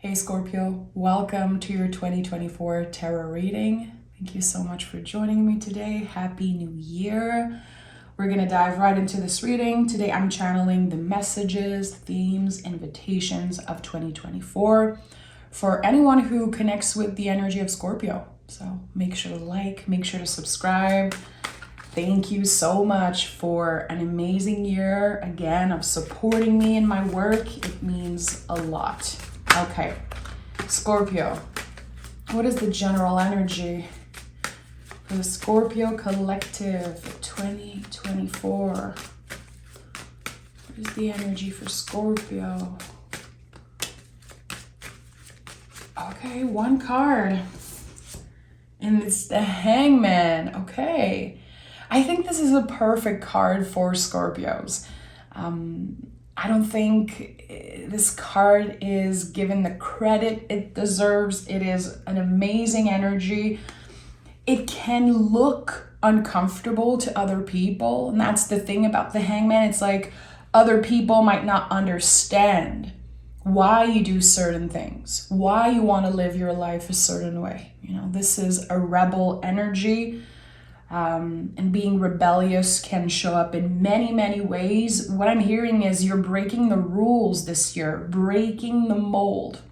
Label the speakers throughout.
Speaker 1: Hey Scorpio, welcome to your 2024 tarot reading. Thank you so much for joining me today. Happy New Year. We're going to dive right into this reading. Today I'm channeling the messages, themes, invitations of 2024 for anyone who connects with the energy of Scorpio. So make sure to like, make sure to subscribe. Thank you so much for an amazing year, again, of supporting me in my work. It means a lot. Okay, Scorpio, what is the general energy for the Scorpio collective 2024? What is the energy for Scorpio? Okay, one card. And it's the Hangman. Okay. I think this is a perfect card for Scorpios. I don't think this card is given the credit it deserves. It is an amazing energy. It can look uncomfortable to other people. And that's the thing about the Hangman. It's like other people might not understand why you do certain things, why you want to live your life a certain way. You know, this is a rebel energy. And being rebellious can show up in many, many ways. What I'm hearing is you're breaking the rules this year, breaking the mold.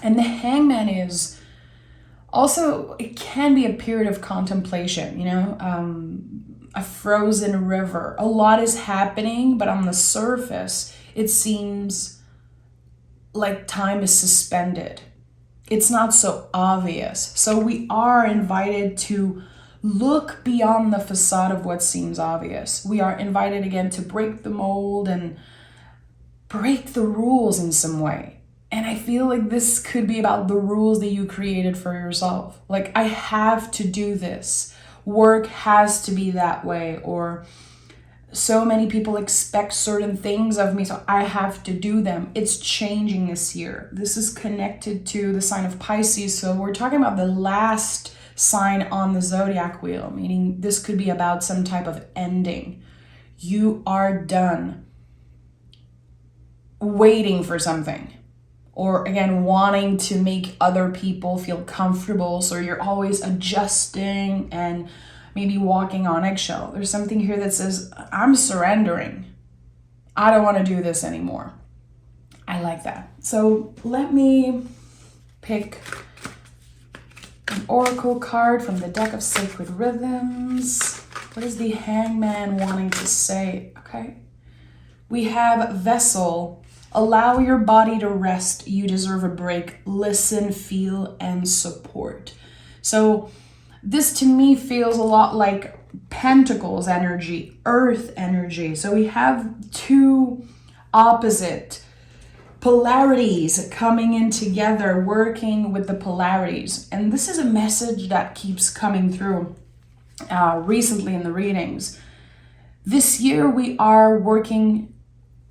Speaker 1: And the Hangman is also, it can be a period of contemplation, you know, a frozen river. A lot is happening, but on the surface, it seems like time is suspended. It's not so obvious. So we are invited to look beyond the facade of what seems obvious. We are invited again to break the mold and break the rules in some way. And I feel like this could be about the rules that you created for yourself. Like, I have to do this. Work has to be that way. Or so many people expect certain things of me, so I have to do them. It's changing this year. This is connected to the sign of Pisces. So we're talking about the last sign on the zodiac wheel, meaning this could be about some type of ending. You are done waiting for something, or again, wanting to make other people feel comfortable. So you're always adjusting and maybe walking on eggshell. There's something here that says, I'm surrendering. I don't want to do this anymore. I like that. So let me pick an oracle card from the deck of Sacred Rhythms. What is the Hangman wanting to say? Okay. We have Vessel. Allow your body to rest. You deserve a break. Listen, feel, and support. So this to me feels a lot like Pentacles energy, Earth energy. So we have two opposite polarities coming in together, working with the polarities. And this is a message that keeps coming through recently in the readings. This year we are working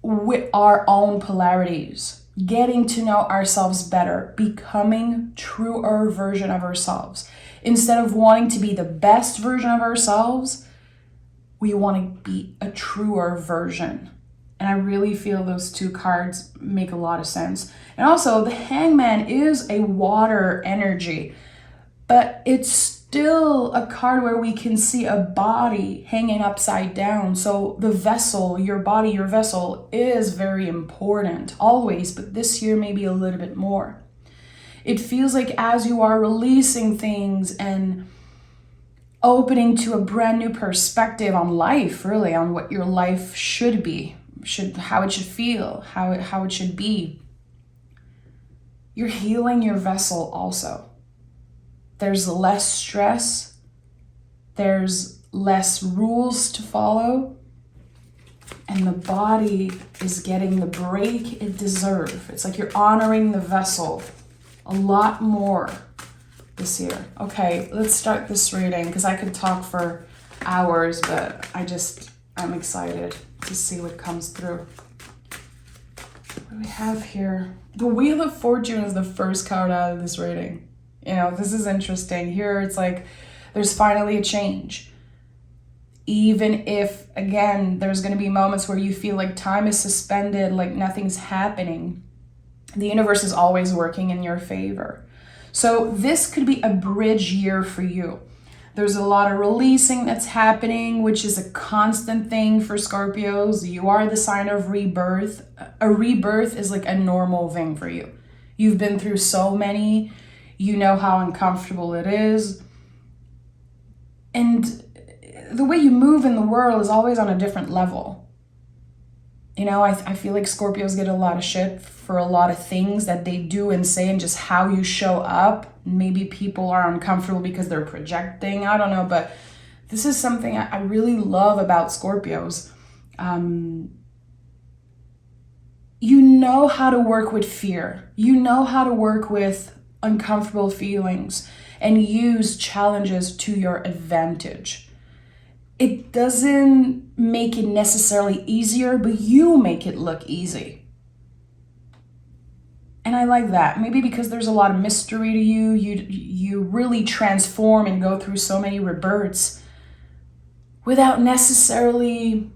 Speaker 1: with our own polarities, getting to know ourselves better, becoming truer version of ourselves. Instead of wanting to be the best version of ourselves, we want to be a truer version. And I really feel those two cards make a lot of sense. And also, the Hangman is a water energy, but it's still a card where we can see a body hanging upside down. So the vessel, your body, your vessel is very important always, but this year maybe a little bit more. It feels like as you are releasing things and opening to a brand new perspective on life, really, on what your life should be, how it should feel, how it should be. You're healing your vessel also. There's less stress. There's less rules to follow. And the body is getting the break it deserves. It's like you're honoring the vessel a lot more this year. Okay, let's start this reading because I could talk for hours, but I'm excited to see what comes through. What do we have here? The Wheel of Fortune is the first card out of this reading. You know, this is interesting. Here it's like there's finally a change. Even if, again, there's going to be moments where you feel like time is suspended, like nothing's happening. The universe is always working in your favor. So this could be a bridge year for you. There's a lot of releasing that's happening, which is a constant thing for Scorpios. You are the sign of rebirth. A rebirth is like a normal thing for you. You've been through so many. You know how uncomfortable it is. And the way you move in the world is always on a different level. You know, I feel like Scorpios get a lot of shit for a lot of things that they do and say and just how you show up. Maybe people are uncomfortable because they're projecting. I don't know, but this is something I really love about Scorpios. You know how to work with fear. You know how to work with uncomfortable feelings and use challenges to your advantage. It doesn't make it necessarily easier, but you make it look easy. And I like that. Maybe because there's a lot of mystery to you, you really transform and go through so many rebirths without necessarily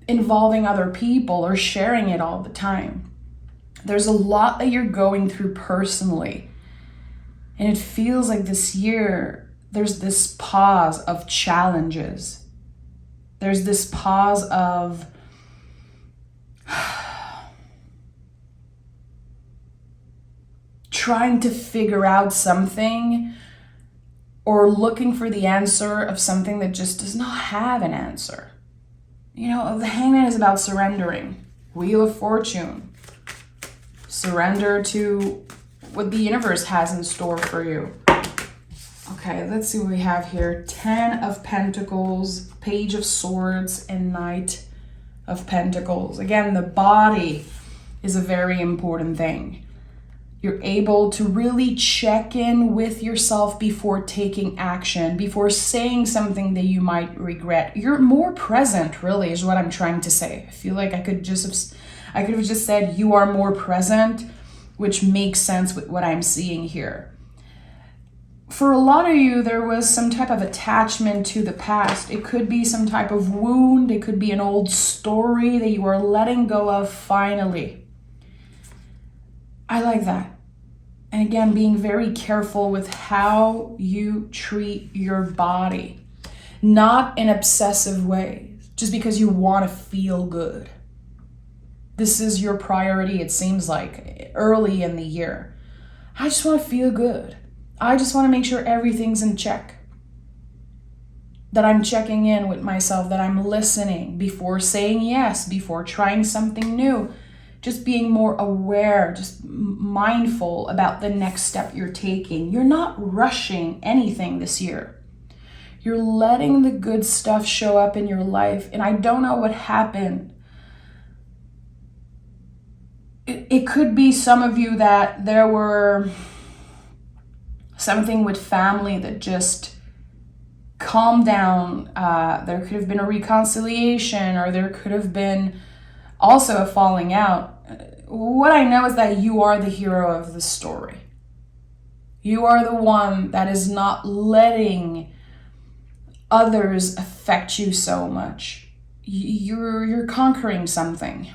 Speaker 1: involving other people or sharing it all the time. There's a lot that you're going through personally. And it feels like this year, there's this pause of challenges. There's this pause of trying to figure out something or looking for the answer of something that just does not have an answer. You know, the Hangman is about surrendering. Wheel of Fortune. Surrender to what the universe has in store for you. Okay, let's see what we have here. 10 of Pentacles, Page of Swords, and Knight of Pentacles. Again, the body is a very important thing. You're able to really check in with yourself before taking action, before saying something that you might regret. You're more present, really, is what I'm trying to say. I feel like I could have just said you are more present, which makes sense with what I'm seeing here. For a lot of you, there was some type of attachment to the past. It could be some type of wound. It could be an old story that you are letting go of finally. I like that. And again, being very careful with how you treat your body. Not in obsessive ways, just because you want to feel good. This is your priority, it seems like, early in the year. I just want to feel good. I just want to make sure everything's in check. That I'm checking in with myself, that I'm listening before saying yes, before trying something new. Just being more aware, just mindful about the next step you're taking. You're not rushing anything this year. You're letting the good stuff show up in your life. And I don't know what happened. It could be some of you that there were something with family that just calmed down. There could have been a reconciliation, or there could have been also a falling out. What I know is that you are the hero of the story. You are the one that is not letting others affect you so much. You're conquering something.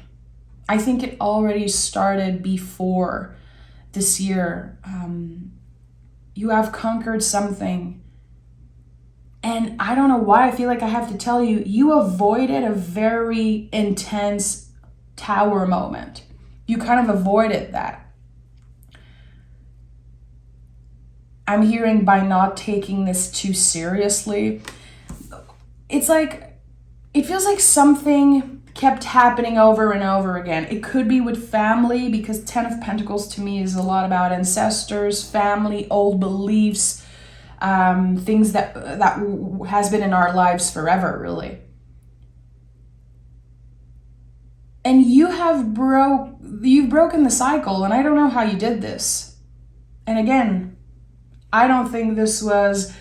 Speaker 1: I think it already started before this year. You have conquered something. And I don't know why I feel like I have to tell you, you avoided a very intense tower moment. You kind of avoided that. I'm hearing by not taking this too seriously. It's like, it feels like something kept happening over and over again. It could be with family, because 10 of Pentacles to me is a lot about ancestors, family, old beliefs, things that has been in our lives forever, really. And you've broken the cycle, and I don't know how you did this. And again, I don't think this was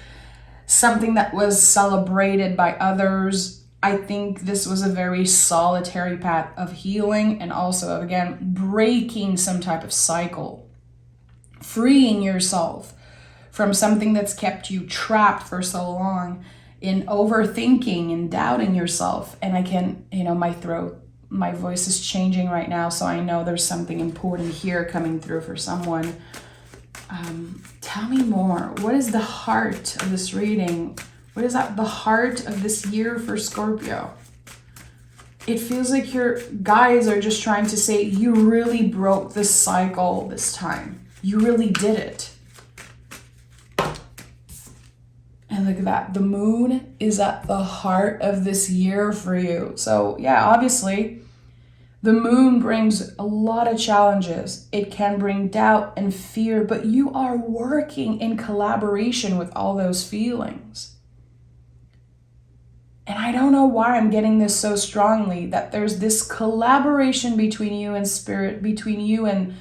Speaker 1: something that was celebrated by others. I think this was a very solitary path of healing, and also of, again, breaking some type of cycle, freeing yourself from something that's kept you trapped for so long in overthinking and doubting yourself. And my throat my voice is changing right now, so I know there's something important here coming through for someone. Tell me more. What is the heart of this reading? What is at the heart of this year for Scorpio? It feels like your guides are just trying to say, you really broke this cycle this time. You really did it. And look at that. The moon is at the heart of this year for you. So yeah, obviously, the moon brings a lot of challenges. It can bring doubt and fear, but you are working in collaboration with all those feelings. And I don't know why I'm getting this so strongly, that there's this collaboration between you and spirit, between you and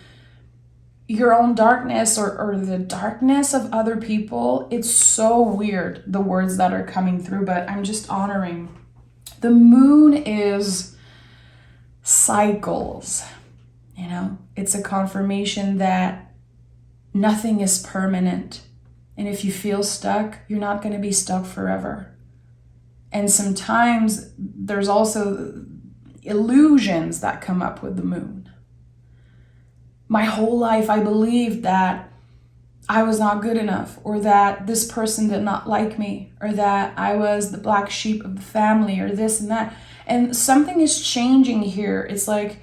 Speaker 1: your own darkness or the darkness of other people. It's so weird, the words that are coming through, but I'm just honoring. The moon is cycles, you know? It's a confirmation that nothing is permanent. And if you feel stuck, you're not going to be stuck forever. And sometimes there's also illusions that come up with the moon. My whole life, I believed that I was not good enough, or that this person did not like me, or that I was the black sheep of the family, or this and that. And something is changing here. It's like,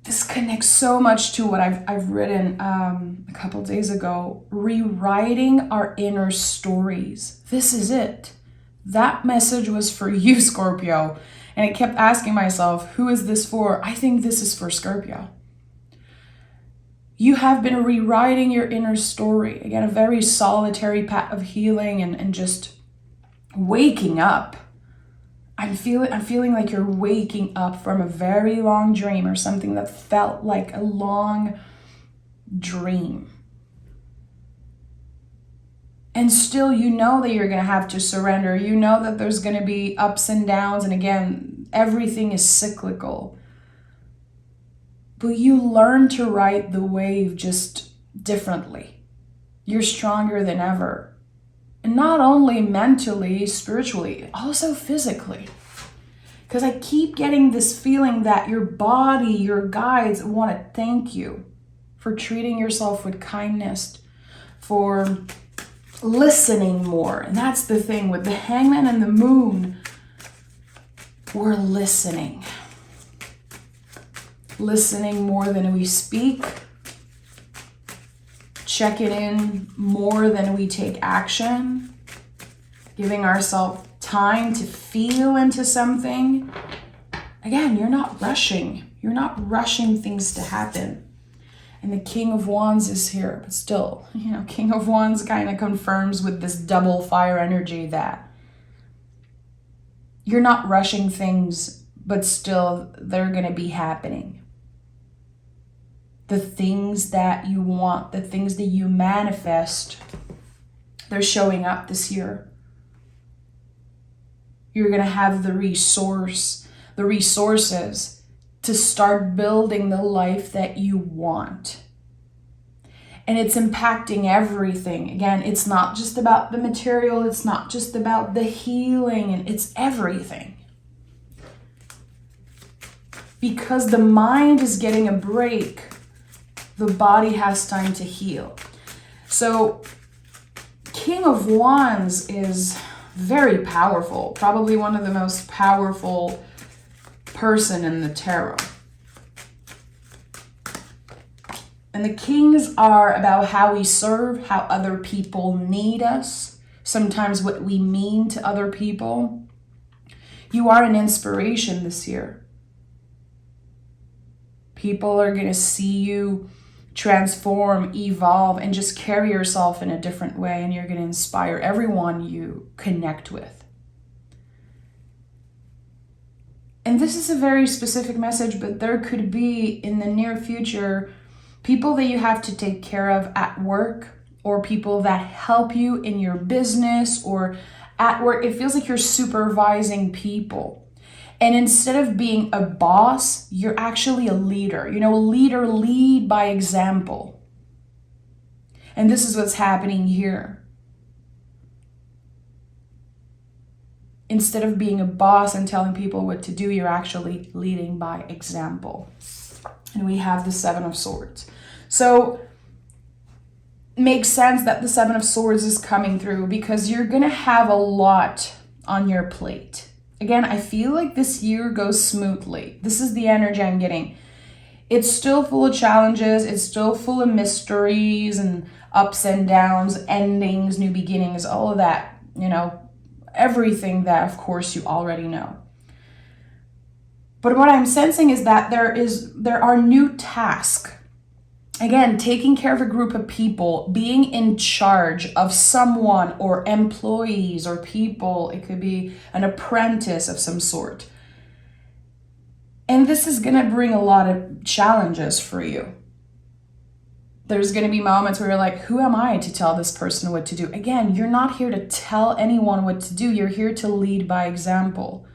Speaker 1: this connects so much to what I've written a couple days ago. Rewriting our inner stories. This is it. That message was for you, Scorpio. And I kept asking myself, who is this for? I think this is for Scorpio. You have been rewriting your inner story. Again, a very solitary path of healing and just waking up. I'm feeling like you're waking up from a very long dream, or something that felt like a long dream. And still, you know that you're going to have to surrender. You know that there's going to be ups and downs. And again, everything is cyclical. But you learn to ride the wave just differently. You're stronger than ever. And not only mentally, spiritually, also physically. Because I keep getting this feeling that your body, your guides want to thank you for treating yourself with kindness, for listening more. And that's the thing with the Hangman and the moon. We're listening. Listening more than we speak. Checking in more than we take action. Giving ourselves time to feel into something. Again, you're not rushing. You're not rushing things to happen. And the King of Wands is here, but still, King of Wands kind of confirms with this double fire energy that you're not rushing things, but still they're going to be happening. The things that you want, the things that you manifest, they're showing up this year. You're going to have the resources to start building the life that you want. And it's impacting everything. Again, it's not just about the material. It's not just about the healing. And it's everything. Because the mind is getting a break, the body has time to heal. So King of Wands is very powerful. Probably one of the most powerful person in the tarot. And the kings are about how we serve, how other people need us, sometimes what we mean to other people. You are an inspiration this year. People are going to see you transform, evolve, and just carry yourself in a different way, and you're going to inspire everyone you connect with. And this is a very specific message, but there could be in the near future people that you have to take care of at work, or people that help you in your business or at work. It feels like you're supervising people. And instead of being a boss, you're actually a leader. Lead by example. And this is what's happening here. instead of being a boss and telling people what to do, you're actually leading by example. And we have the Seven of Swords. So makes sense that the Seven of Swords is coming through because you're going to have a lot on your plate. Again, I feel like this year goes smoothly. This is the energy I'm getting. It's still full of challenges. It's still full of mysteries and ups and downs, endings, new beginnings, all of that, everything that, of course, you already know. But what I'm sensing is that there are new tasks. Again, taking care of a group of people, being in charge of someone or employees or people. It could be an apprentice of some sort. And this is going to bring a lot of challenges for you. There's going to be moments where you're like, who am I to tell this person what to do? Again, you're not here to tell anyone what to do. You're here to lead by example.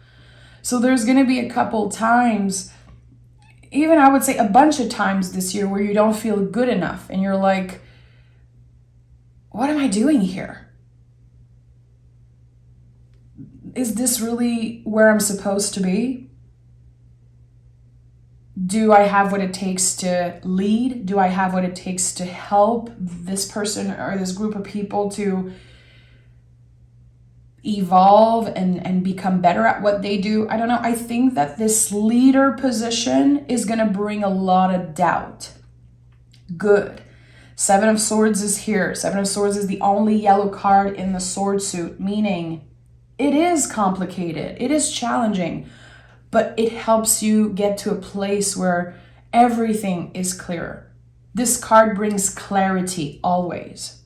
Speaker 1: So there's going to be a couple times, even I would say a bunch of times this year, where you don't feel good enough. And you're like, what am I doing here? Is this really where I'm supposed to be? Do I have what it takes to lead? Do I have what it takes to help this person or this group of people to evolve and become better at what they do? I don't know. I think that this leader position is going to bring a lot of doubt. Good. Seven of Swords is here. Seven of Swords is the only yellow card in the sword suit, meaning it is complicated. It is challenging. But it helps you get to a place where everything is clear. This card brings clarity always.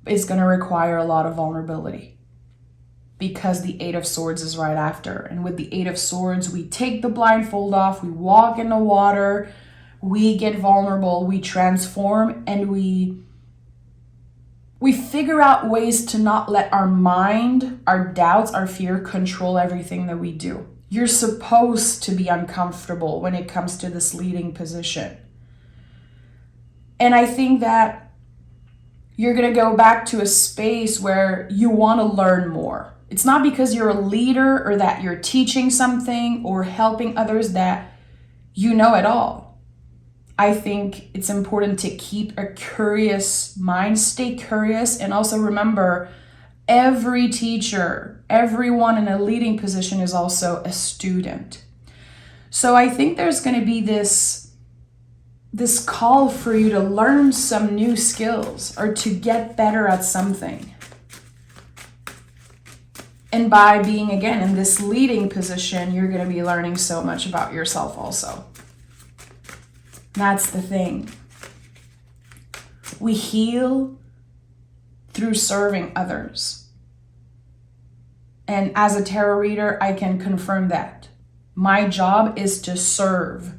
Speaker 1: It's going to require a lot of vulnerability because the Eight of Swords is right after. And with the Eight of Swords, we take the blindfold off, we walk in the water, we get vulnerable, we transform, and we figure out ways to not let our mind, our doubts, our fear control everything that we do. You're supposed to be uncomfortable when it comes to this leading position. And I think that you're going to go back to a space where you want to learn more. It's not because you're a leader or that you're teaching something or helping others that you know it all. I think it's important to keep a curious mind, stay curious, and also remember every teacher, everyone in a leading position is also a student. So I think there's going to be this call for you to learn some new skills or to get better at something. And by being, again, in this leading position, you're going to be learning so much about yourself also. That's the thing. We heal through serving others. And as a tarot reader, I can confirm that. My job is to serve,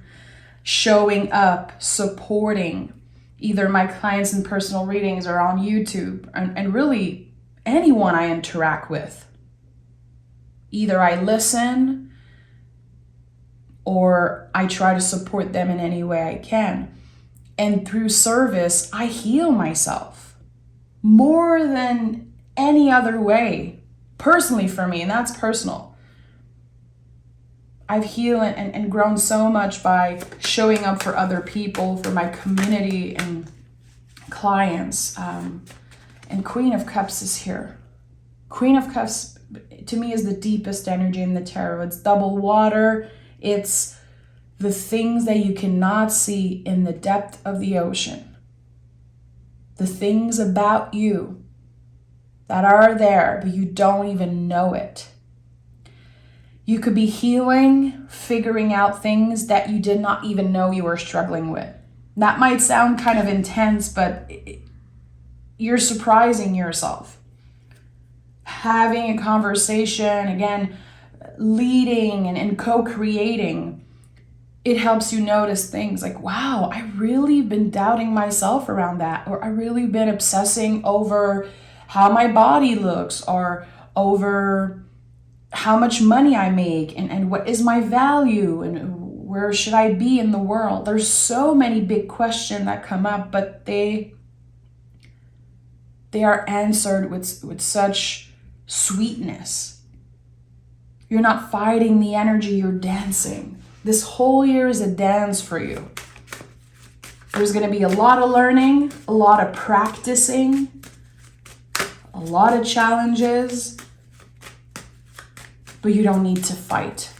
Speaker 1: showing up, supporting either my clients in personal readings or on YouTube, and really anyone I interact with. Either I listen or I try to support them in any way I can. And through service, I heal myself more than any other way, personally for me, and that's personal. I've healed and grown so much by showing up for other people, for my community and clients. And Queen of Cups is here. Queen of Cups, to me, is the deepest energy in the tarot. It's double water. It's the things that you cannot see in the depth of the ocean. The things about you that are there, but you don't even know it. You could be healing, figuring out things that you did not even know you were struggling with. That might sound kind of intense, but you're surprising yourself. Having a conversation, again, leading and co-creating, it helps you notice things like, wow, I really been doubting myself around that, or I really been obsessing over how my body looks, or over how much money I make, and what is my value, and where should I be in the world. There's so many big questions that come up, but they are answered with such sweetness. You're not fighting the energy, you're dancing. This whole year is a dance for you. There's going to be a lot of learning, a lot of practicing, a lot of challenges, but you don't need to fight.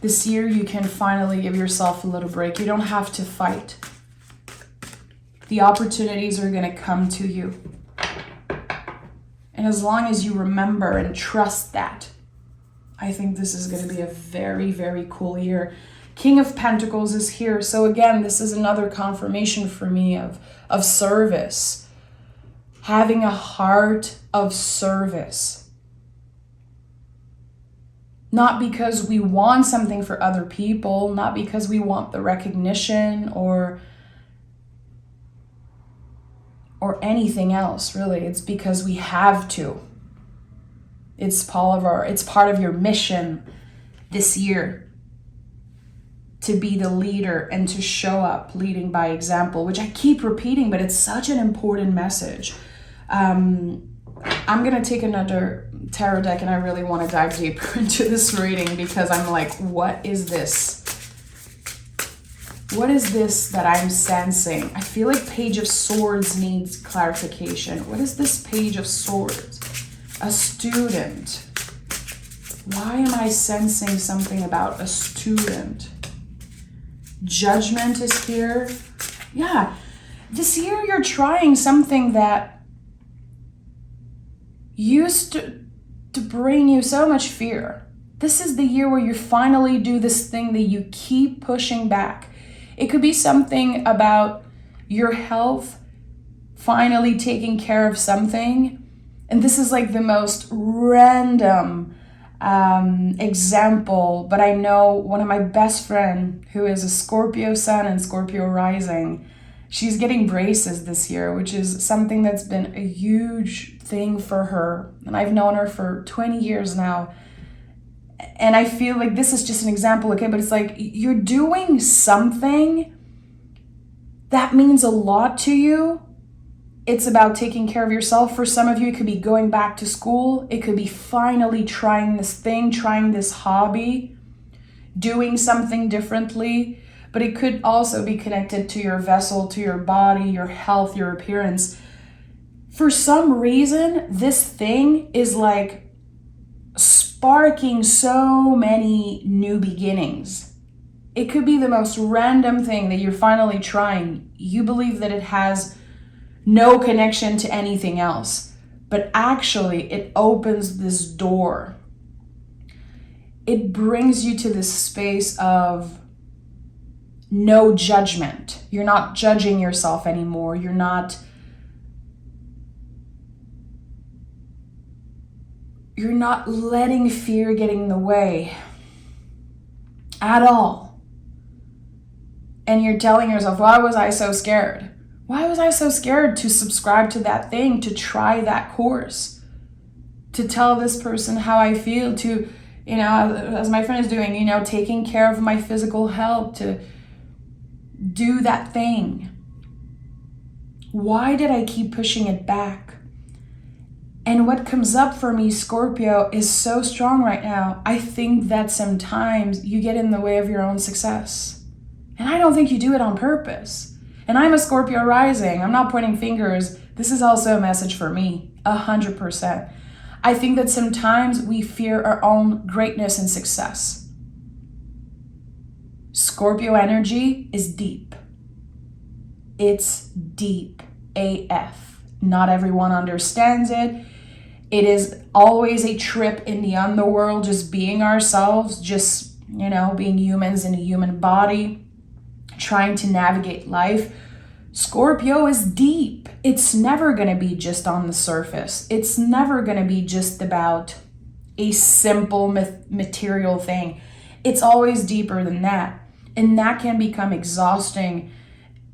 Speaker 1: This year, you can finally give yourself a little break. You don't have to fight. The opportunities are going to come to you. And as long as you remember and trust that, I think this is going to be a very, very cool year. King of Pentacles is here. So again, this is another confirmation for me of service. Having a heart of service. Not because we want something for other people, not because we want the recognition or anything else, really. It's because we have to. It's part of your mission this year to be the leader and to show up leading by example, which I keep repeating, but it's such an important message. I'm going to take another tarot deck and I really want to dive deeper into this reading because I'm like, what is this? What is this that I'm sensing? I feel like Page of Swords needs clarification. What is this Page of Swords? A student. Why am I sensing something about a student? Judgment is here. Yeah. This year you're trying something that used to bring you so much fear. This is the year where you finally do this thing that you keep pushing back. It could be something about your health, finally taking care of something. And this is like the most random example, but I know one of my best friend who is a Scorpio sun and Scorpio rising, she's getting braces this year, which is something that's been a huge thing for her. And I've known her for 20 years now. And I feel like this is just an example, okay? But it's like you're doing something that means a lot to you. It's about taking care of yourself. For some of you, it could be going back to school. It could be finally trying this thing, trying this hobby, doing something differently. But it could also be connected to your vessel, to your body, your health, your appearance. For some reason, this thing is like sparking so many new beginnings. It could be the most random thing that you're finally trying. You believe that it has no connection to anything else, but actually it opens this door. It brings you to this space of no judgment. You're not judging yourself anymore. You're not letting fear get in the way at all. And you're telling yourself, why was I so scared? Why was I so scared to subscribe to that thing, to try that course, to tell this person how I feel, to, as my friend is doing, taking care of my physical health, to do that thing? Why did I keep pushing it back? And what comes up for me, Scorpio, is so strong right now. I think that sometimes you get in the way of your own success. And I don't think you do it on purpose. And I'm a Scorpio rising. I'm not pointing fingers. This is also a message for me, 100%. I think that sometimes we fear our own greatness and success. Scorpio energy is deep. It's deep AF. Not everyone understands it. It is always a trip in the underworld, just being ourselves, just, being humans in a human body, trying to navigate life. Scorpio is deep. It's never going to be just on the surface. It's never going to be just about a simple material thing. It's always deeper than that. And that can become exhausting.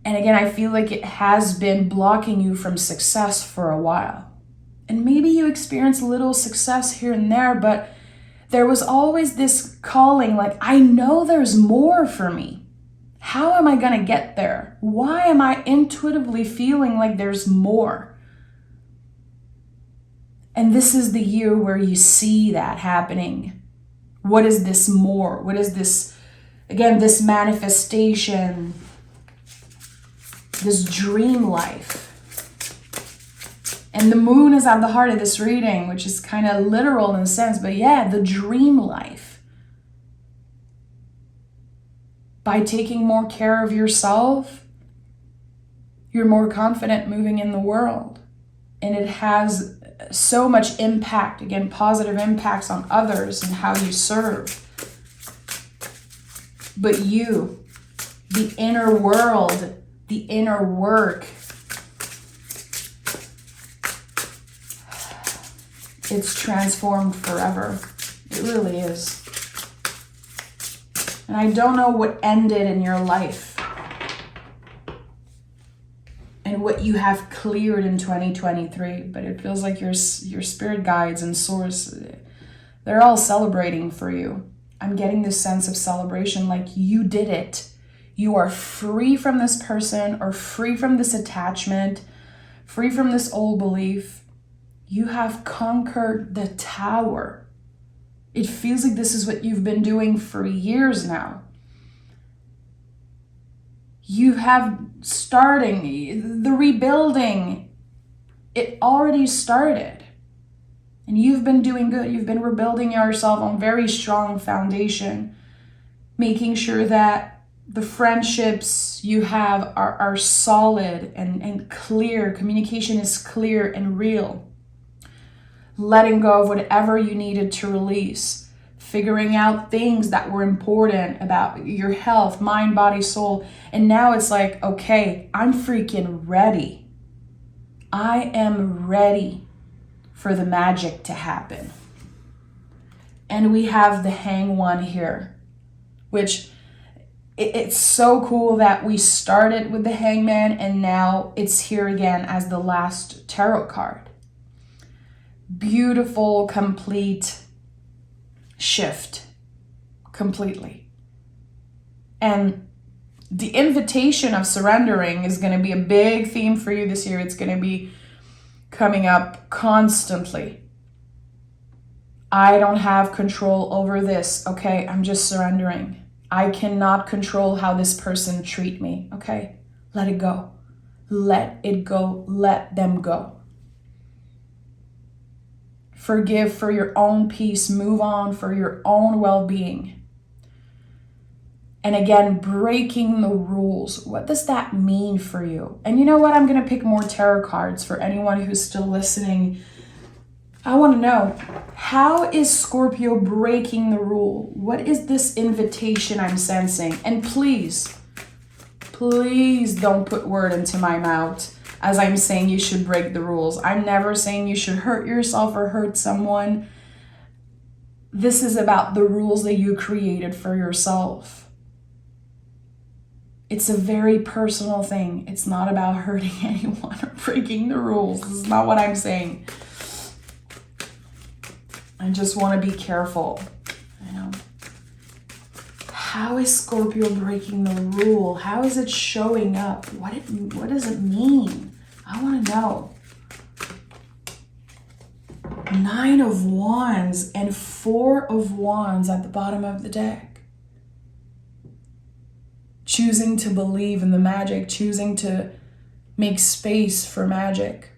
Speaker 1: And again, I feel like it has been blocking you from success for a while. And maybe you experience a little success here and there, but there was always this calling, like, I know there's more for me. How am I going to get there? Why am I intuitively feeling like there's more? And this is the year where you see that happening. What is this more? What is this, again, this manifestation, this dream life? And the moon is at the heart of this reading, which is kind of literal in a sense, but yeah, the dream life. By taking more care of yourself, you're more confident moving in the world. And it has so much impact, again, positive impacts on others and how you serve. But you, the inner world, the inner work, it's transformed forever. It really is. And I don't know what ended in your life and what you have cleared in 2023, but it feels like your spirit guides and source, they're all celebrating for you. I'm getting this sense of celebration, like you did it. You are free from this person or free from this attachment, free from this old belief. You have conquered the tower. It feels like this is what you've been doing for years now. You have starting, the rebuilding, it already started. And you've been doing good. You've been rebuilding yourself on very strong foundation, making sure that the friendships you have are solid and clear. Communication is clear and real. Letting go of whatever you needed to release, figuring out things that were important about your health, mind, body, soul. And now it's like, okay, I'm freaking ready. I am ready for the magic to happen. And we have the Hangman here, which it's so cool that we started with the Hangman and now it's here again as the last tarot card. Beautiful, complete shift, completely. And the invitation of surrendering is going to be a big theme for you this year. It's going to be coming up constantly. I don't have control over this. Okay, I'm just surrendering. I cannot control how this person treat me. Okay, let it go. Let it go. Let them go. Forgive for your own peace. Move on for your own well-being. And again, breaking the rules. What does that mean for you? And you know what? I'm going to pick more tarot cards for anyone who's still listening. I want to know, how is Scorpio breaking the rule? What is this invitation I'm sensing? And please don't put word into my mouth as I'm saying you should break the rules. I'm never saying you should hurt yourself or hurt someone. This is about the rules that you created for yourself. It's a very personal thing. It's not about hurting anyone or breaking the rules. This is not what I'm saying. I just want to be careful. How is Scorpio breaking the rule? How is it showing up? What does it mean? I want to know. 9 of Wands and 4 of Wands at the bottom of the deck. Choosing to believe in the magic, choosing to make space for magic.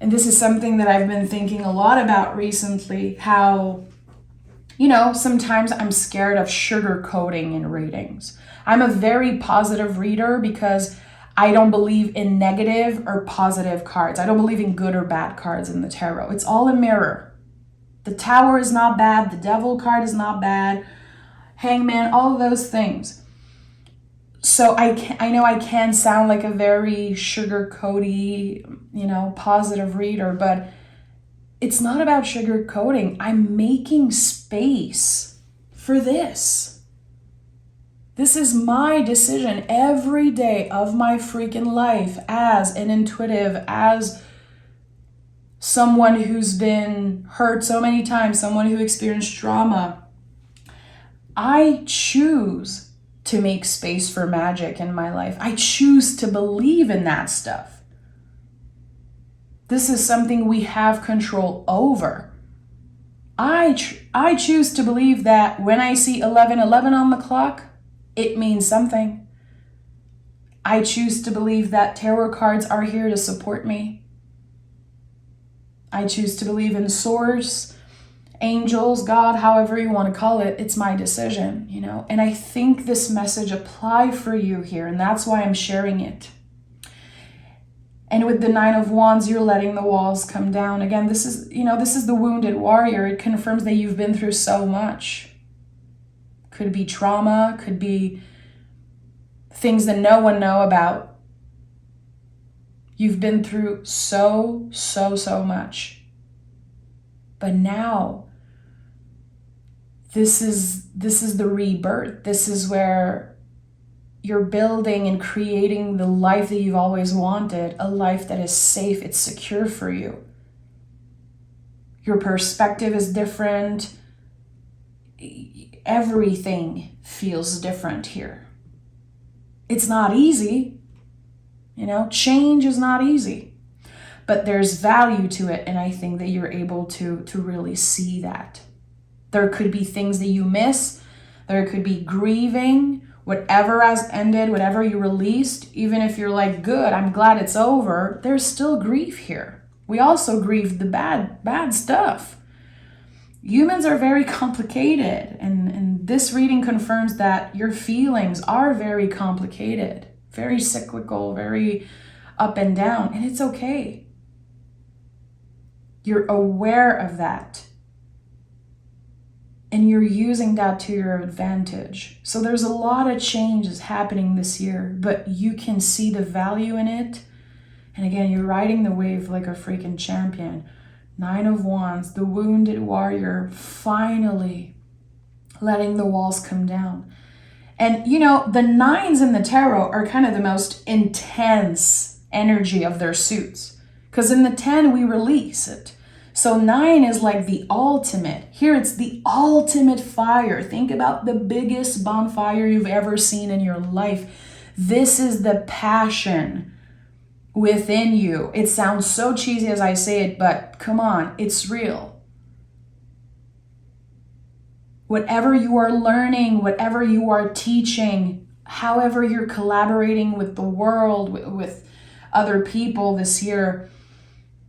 Speaker 1: And this is something that I've been thinking a lot about recently, how sometimes I'm scared of sugarcoating in readings. I'm a very positive reader because I don't believe in negative or positive cards. I don't believe in good or bad cards in the tarot. It's all a mirror. The Tower is not bad. The Devil card is not bad. Hangman, all of those things. So I know I can sound like a very sugar-coaty, positive reader, but it's not about sugar-coating. I'm making space for this. This is my decision every day of my freaking life as an intuitive, as someone who's been hurt so many times, someone who experienced trauma. I choose to make space for magic in my life. I choose to believe in that stuff. This is something we have control over. I choose to believe that when I see 11:11 on the clock, it means something. I choose to believe that tarot cards are here to support me. I choose to believe in source, angels, God, however you want to call it. It's my decision, you know. And I think this message applies for you here, and that's why I'm sharing it. And with the Nine of Wands, you're letting the walls come down. Again, this is the wounded warrior. It confirms that you've been through so much. Could be trauma, could be things that no one know about. You've been through so much. But now, this is the rebirth. This is where you're building and creating the life that you've always wanted, a life that is safe, it's secure for you. Your perspective is different. Everything feels different here. It's not easy, you know, change is not easy, but there's value to it. And I think that you're able to really see that. There could be things that you miss. There could be grieving, whatever has ended, whatever you released, even if you're like, good, I'm glad it's over, there's still grief here. We also grieve the bad stuff. Humans are very complicated, and this reading confirms that your feelings are very complicated, very cyclical, very up and down, and it's okay. You're aware of that. And you're using that to your advantage. So there's a lot of changes happening this year, but you can see the value in it. And again, you're riding the wave like a freaking champion. Nine of Wands, the wounded warrior, finally letting the walls come down. And you know, the nines in the tarot are kind of the most intense energy of their suits. Because in the 10, we release it. So 9 is like the ultimate. Here it's the ultimate fire. Think about the biggest bonfire you've ever seen in your life. This is the passion within you. It sounds so cheesy as I say it, but come on, it's real. Whatever you are learning, whatever you are teaching, however you're collaborating with the world, with other people this year,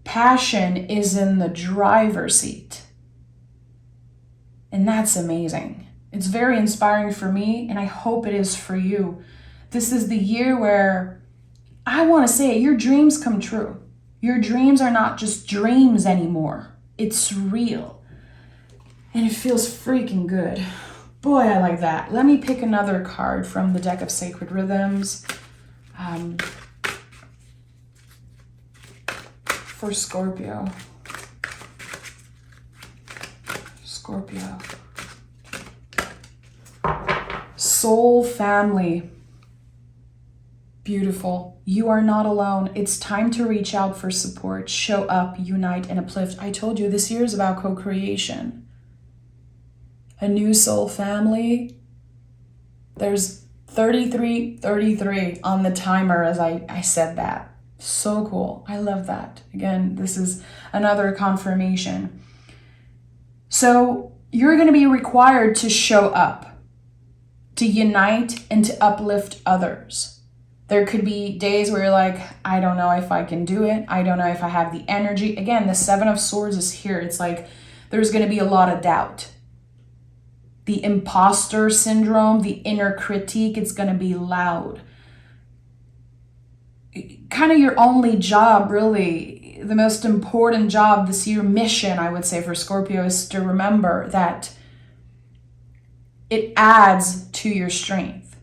Speaker 1: passion is in the driver's seat. And that's amazing. It's very inspiring for me, and I hope it is for you. This is the year where, I want to say it, your dreams come true. Your dreams are not just dreams anymore. It's real. And it feels freaking good. Boy, I like that. Let me pick another card from the deck of Sacred Rhythms. For Scorpio. Soul family. Beautiful. You are not alone. It's time to reach out for support, show up, unite, and uplift. I told you this year is about co-creation. A new soul family. There's 33 on the timer as I said that. So cool. I love that. Again, this is another confirmation. So you're going to be required to show up, to unite, and to uplift others. There could be days where you're like, I don't know if I can do it. I don't know if I have the energy. Again, the Seven of Swords is here. It's like there's going to be a lot of doubt. The imposter syndrome, the inner critique, it's going to be loud. Kind of your only job, really, the most important job this year, mission, I would say, for Scorpio, is to remember that it adds to your strength.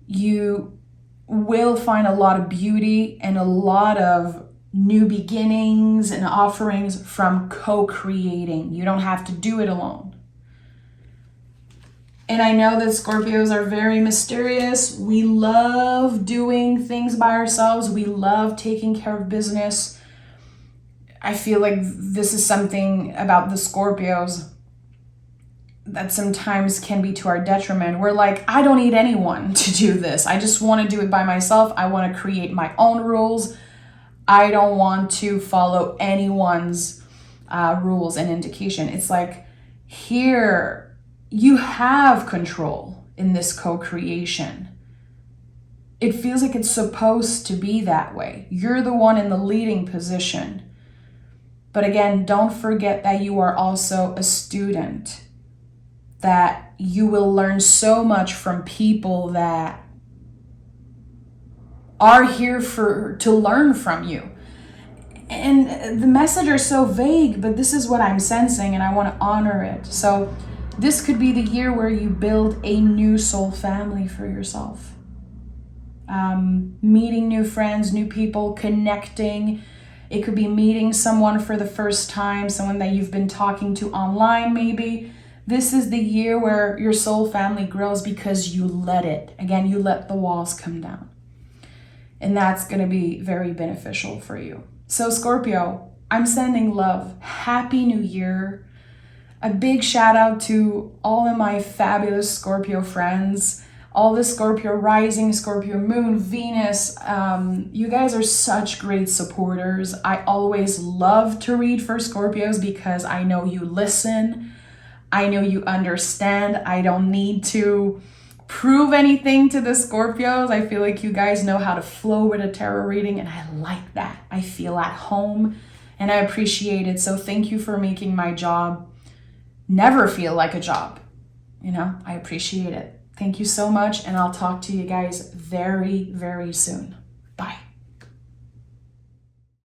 Speaker 1: You will find a lot of beauty and a lot of new beginnings and offerings from co-creating. You don't have to do it alone. And I know that Scorpios are very mysterious. We love doing things by ourselves. We love taking care of business. I feel like this is something about the Scorpios that sometimes can be to our detriment. We're like, I don't need anyone to do this. I just want to do it by myself. I want to create my own rules. I don't want to follow anyone's rules and indication. It's like, here, you have control in this co-creation. It feels like it's supposed to be that way. You're the one in the leading position. But again, don't forget that you are also a student, that you will learn so much from people that are here to learn from you. And the messages are so vague, but this is what I'm sensing, and I want to honor it. So this could be the year where you build a new soul family for yourself. Meeting new friends, new people, connecting. It could be meeting someone for the first time, someone that you've been talking to online maybe. This is the year where your soul family grows because you let it. Again, you let the walls come down. And that's going to be very beneficial for you. So Scorpio, I'm sending love. Happy New Year. A big shout out to all of my fabulous Scorpio friends. All the Scorpio rising, Scorpio moon, Venus. You guys are such great supporters. I always love to read for Scorpios because I know you listen. I know you understand. I don't need to prove anything to the Scorpios. I feel like you guys know how to flow with a tarot reading, and I like that. I feel at home and I appreciate it. So thank you for making my job never feel like a job. I appreciate it. Thank you so much, and I'll talk to you guys very, very soon.